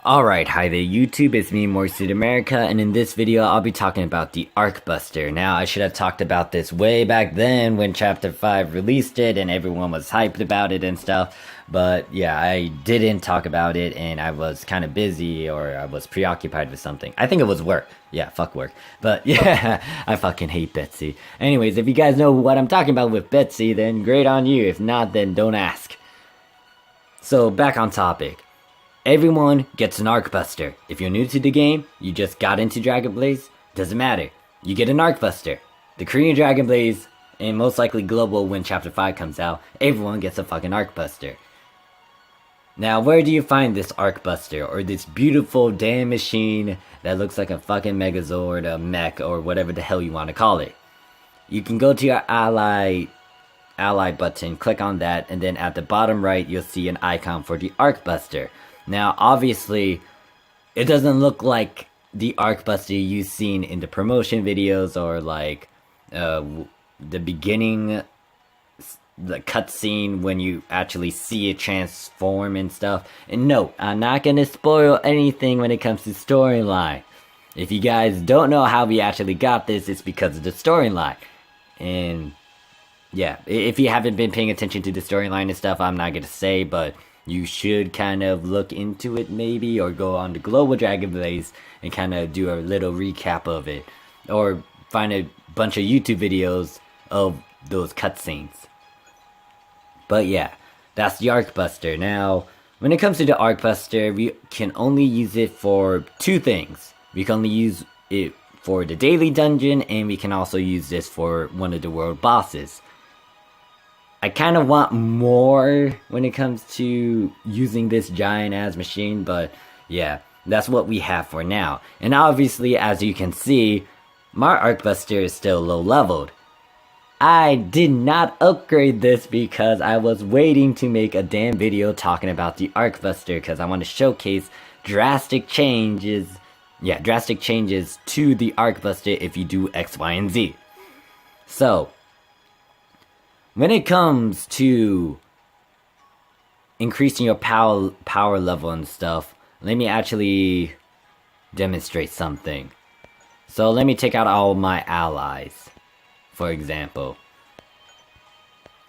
Alright, hi there YouTube, it's me, Morphsuit America, and in this video I'll be talking about the Arcbuster. Now, I should have talked about this way back then when Chapter 5 released it and everyone was hyped about it and stuff, but yeah, I didn't talk about it and I was kind of busy or I was preoccupied with something. I think it was work. Yeah, fuck work. But yeah, I fucking hate Betsy. Anyways, if you guys know what I'm talking about with Betsy, then great on you. If not, then don't ask. So, back on topic. Everyone gets an Arcbuster. If you're new to the game, you just got into Dragon Blaze, doesn't matter. You get an Arcbuster. The Korean Dragon Blaze, and most likely global when Chapter 5 comes out, everyone gets a fucking Arcbuster. Now, where do you find this Arcbuster, or this beautiful damn machine that looks like a fucking Megazord, a mech, or whatever the hell you want to call it? You can go to your ally button, click on that, and then at the bottom right, you'll see an icon for the Arcbuster. Now, obviously, it doesn't look like the Arcbuster you've seen in the promotion videos or like the beginning, the cutscene when you actually see it transform and stuff. And no, I'm not gonna spoil anything when it comes to storyline. If you guys don't know how we actually got this, it's because of the storyline. And yeah, if you haven't been paying attention to the storyline and stuff, I'm not gonna say, but you should kind of look into it maybe, or go on to Global Dragon Blaze and kind of do a little recap of it. Or find a bunch of YouTube videos of those cutscenes. But yeah, that's the Arcbuster. Now, when it comes to the Arcbuster, we can only use it for two things. We can only use it for the daily dungeon, and we can also use this for one of the world bosses. I kind of want more when it comes to using this giant ass machine, but yeah, that's what we have for now. And obviously, as you can see, my Arcbuster is still low leveled. I did not upgrade this because I was waiting to make a damn video talking about the Arcbuster, because I want to showcase drastic changes to the Arcbuster if you do X, Y, and Z. So, when it comes to increasing your power level and stuff, let me actually demonstrate something. So let me take out all my allies, for example.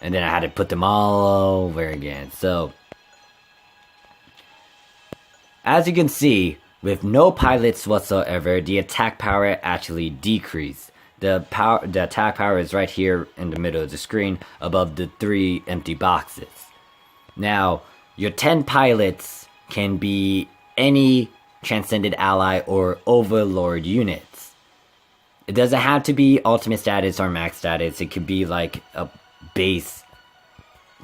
And then I had to put them all over again. So, as you can see, with no pilots whatsoever, the attack power actually decreased. The attack power is right here in the middle of the screen above the 3 empty boxes. Now, your 10 pilots can be any Transcended Ally or Overlord units. It doesn't have to be ultimate status or max status. It could be like a base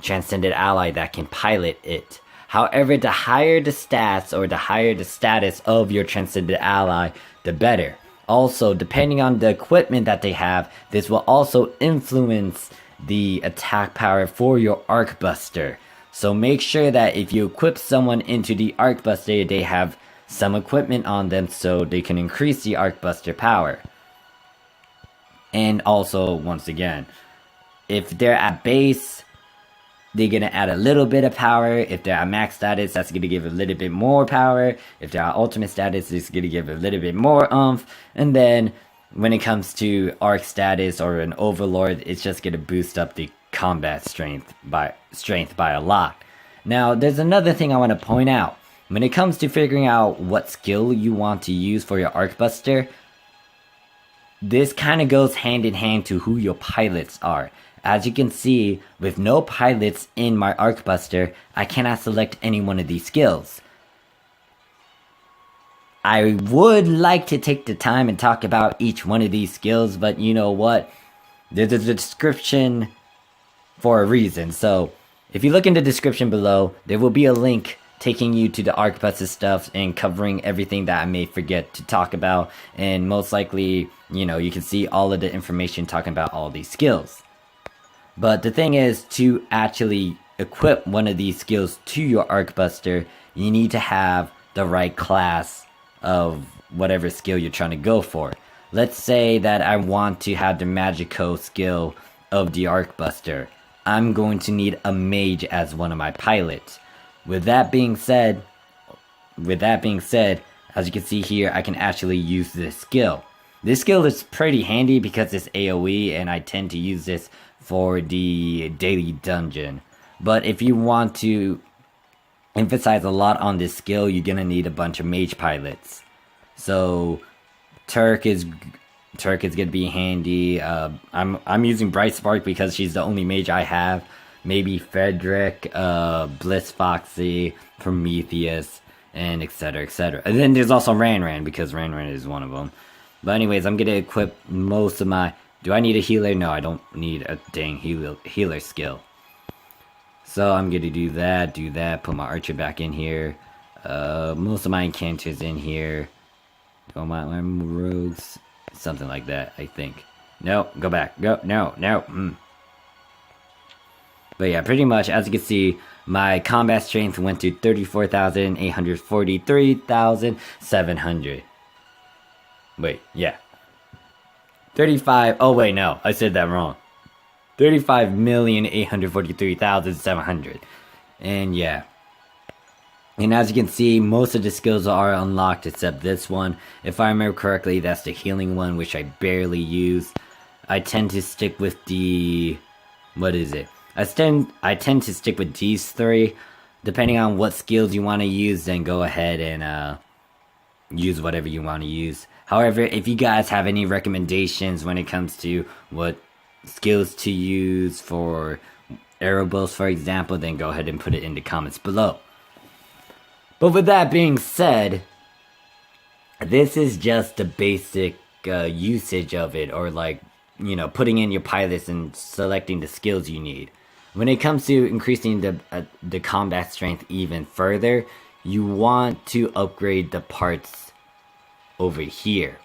Transcended Ally that can pilot it. However, the higher the stats or the higher the status of your Transcended Ally, the better. Also, depending on the equipment that they have, this will also influence the attack power for your Arcbuster. So make sure that if you equip someone into the Arcbuster, they have some equipment on them so they can increase the Arcbuster power. And also, once again, if they're at base, they're gonna add a little bit of power. If they're at max status, that's gonna give a little bit more power. If they're at ultimate status, it's gonna give a little bit more oomph. And then when it comes to arc status or an overlord, it's just gonna boost up the combat strength by a lot. Now, there's another thing I want to point out. When it comes to figuring out what skill you want to use for your Arcbuster, this kind of goes hand in hand to who your pilots are. As you can see, with no pilots in my Arcbuster, I cannot select any one of these skills. I would like to take the time and talk about each one of these skills, but you know what? There's a description for a reason. So, if you look in the description below, there will be a link taking you to the Arcbuster stuff and covering everything that I may forget to talk about. And most likely, you can see all of the information talking about all these skills. But the thing is, to actually equip one of these skills to your Arcbuster, you need to have the right class of whatever skill you're trying to go for. Let's say that I want to have the Magico skill of the Arcbuster. I'm going to need a mage as one of my pilots. With that being said, with that being said, as you can see here, I can actually use this skill. This skill is pretty handy because it's AoE, and I tend to use this for the daily dungeon. But if you want to emphasize a lot on this skill, you're gonna need a bunch of mage pilots. So Turk is gonna be handy. I'm using Bright Spark because she's the only mage I have. Maybe Frederick, Bliss Foxy, Prometheus, and etc. etc. And then there's also Ran because Ran is one of them. But anyways, I'm gonna equip most of my. Do I need a healer? No, I don't need a dang healer skill. So I'm gonna do that. Put my archer back in here. Most of my enchanters in here. Do my rogues, something like that. I think. No, go back. Go. No. But yeah, pretty much, as you can see, my combat strength went to 34,843,700. Wait, yeah. 35, oh wait, no, I said that wrong. 35,843,700. And yeah. And as you can see, most of the skills are unlocked except this one. If I remember correctly, that's the healing one, which I barely use. I tend to stick with the... What is it? I tend to stick with these three. Depending on what skills you want to use, then go ahead and use whatever you want to use. However, if you guys have any recommendations when it comes to what skills to use for arrow bows, for example, then go ahead and put it in the comments below. But with that being said, this is just the basic usage of it, or like, you know, putting in your pilots and selecting the skills you need. When it comes to increasing the combat strength even further, you want to upgrade the parts over here.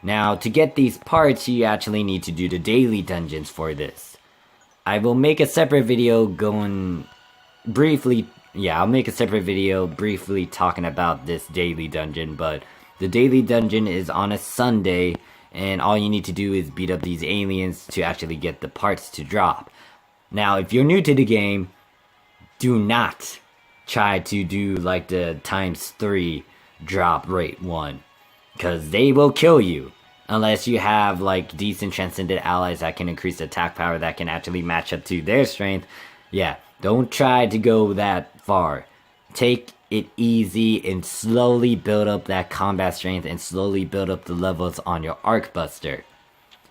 Now, to get these parts, you actually need to do the daily dungeons for this. I will make a separate video going briefly. Yeah, I'll make a separate video briefly talking about this daily dungeon, but the daily dungeon is on a Sunday, and all you need to do is beat up these aliens to actually get the parts to drop. Now, if you're new to the game, do not try to do like the ×3 drop rate one, because they will kill you. Unless you have like decent transcendent allies that can increase attack power that can actually match up to their strength. Yeah, don't try to go that far. Take it easy and slowly build up that combat strength and slowly build up the levels on your Arcbuster.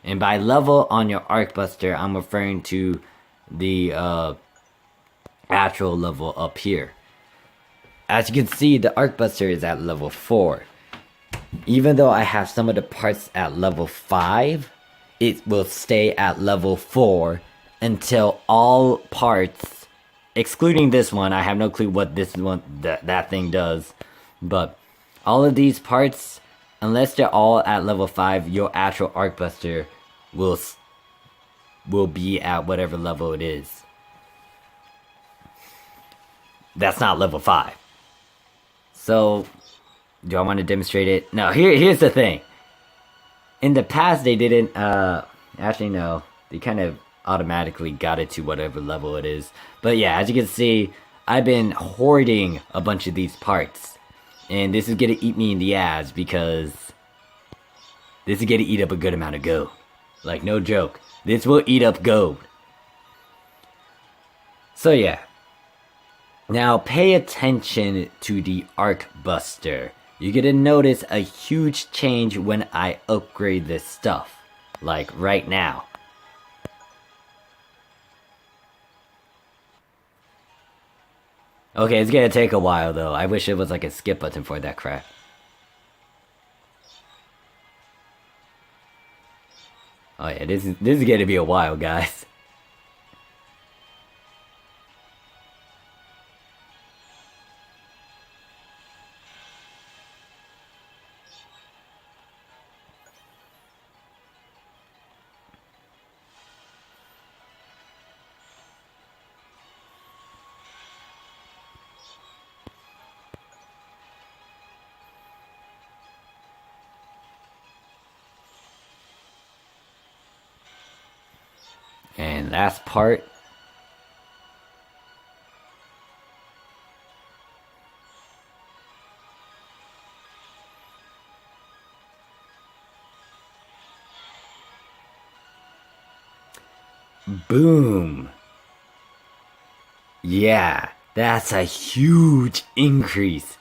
And by level on your Arcbuster, I'm referring to the actual level up here. As you can see, the Arcbuster is at level 4. Even though I have some of the parts at level 5, it will stay at level 4 until all parts, excluding this one, I have no clue what this one, that thing does, but all of these parts, unless they're all at level 5, your actual Arcbuster will be at whatever level it is. That's not level 5. So, do I want to demonstrate it? No, here's the thing. In the past, they didn't, actually no, they kind of automatically got it to whatever level it is. But yeah, as you can see, I've been hoarding a bunch of these parts. And this is gonna eat me in the ass because this is gonna eat up a good amount of gold. Like, no joke. This will eat up gold. So yeah. Now pay attention to the Arcbuster. You're gonna notice a huge change when I upgrade this stuff. Like right now. Okay, it's gonna take a while though. I wish it was like a skip button for that crap. Oh yeah, this is gonna be a while, guys. And last part. Boom. Yeah, that's a huge increase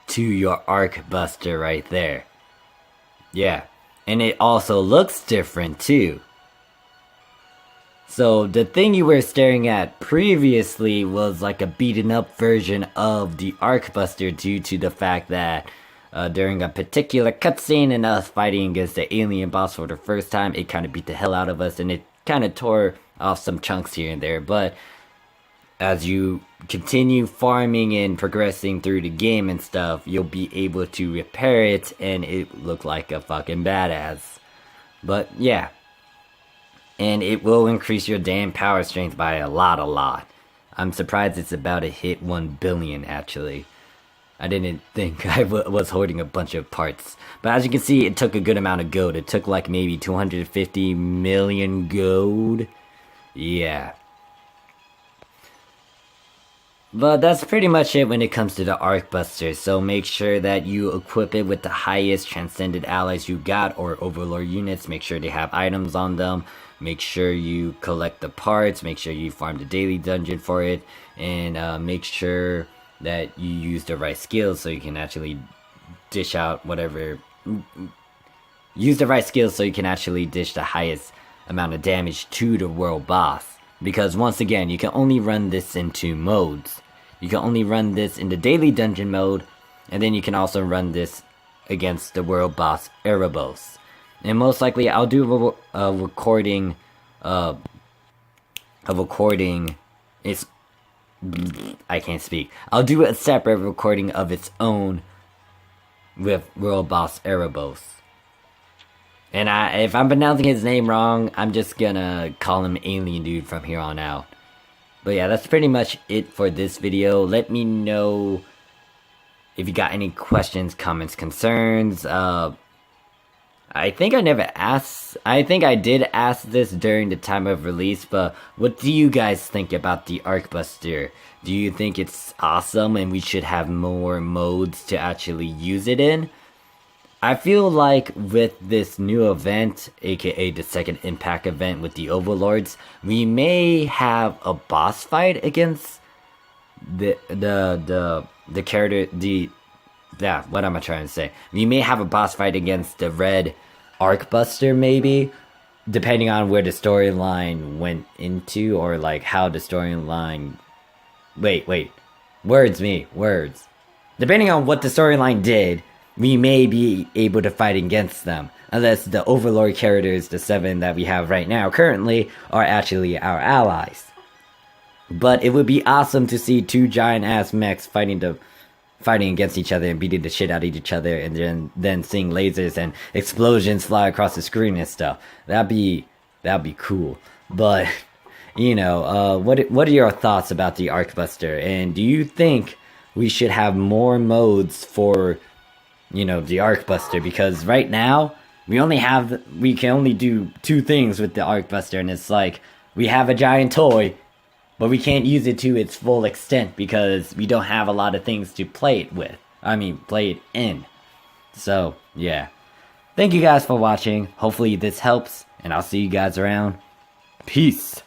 to your Arc Buster right there. Yeah, and it also looks different too. So the thing you were staring at previously was like a beaten up version of the Arc Buster due to the fact that during a particular cutscene and us fighting against the alien boss for the first time, it kind of beat the hell out of us and it kind of tore off some chunks here and there. But as you continue farming and progressing through the game and stuff, you'll be able to repair it and it look like a fucking badass. But yeah. And it will increase your damn power strength by a lot. I'm surprised it's about to hit 1 billion actually. I didn't think I was holding a bunch of parts. But as you can see, it took a good amount of gold. It took like maybe 250 million gold. Yeah. But that's pretty much it when it comes to the Arc Buster, so make sure that you equip it with the highest Transcended Allies you got, or Overlord units. Make sure they have items on them, make sure you collect the parts, make sure you farm the daily dungeon for it, and make sure that you use the right skills so you can actually dish out whatever... Use the right skills so you can actually dish the highest amount of damage to the world boss. Because once again, you can only run this in 2 modes. You can only run this in the daily dungeon mode, and then you can also run this against the world boss Erebos. And most likely I'll do a recording, it's... I can't speak. I'll do a separate recording of its own with world boss Erebos. And if I'm pronouncing his name wrong, I'm just gonna call him Alien Dude from here on out. But yeah, that's pretty much it for this video. Let me know if you got any questions, comments, concerns. I think I never asked... I think I did ask this during the time of release, but what do you guys think about the Arc Buster? Do you think it's awesome and we should have more modes to actually use it in? I feel like with this new event, aka the second impact event with the Overlords, we may have a boss fight against the character, what am I trying to say? We may have a boss fight against the red Arc Buster, maybe, depending on where the storyline went into, or like how the storyline... Wait. Words. Depending on what the storyline did, we may be able to fight against them, unless the Overlord characters, the 7 that we have right now currently, are actually our allies. But it would be awesome to see 2 giant-ass mechs fighting against each other and beating the shit out of each other, and then seeing lasers and explosions fly across the screen and stuff. That'd be cool. But, you know, what are your thoughts about the Arc Buster? And do you think we should have more modes for... you know, the Arc Buster? Because right now we can only do 2 things with the Arc Buster, and it's like we have a giant toy, but we can't use it to its full extent because we don't have a lot of things to play it in. So yeah, thank you guys for watching. Hopefully this helps, and I'll see you guys around. Peace.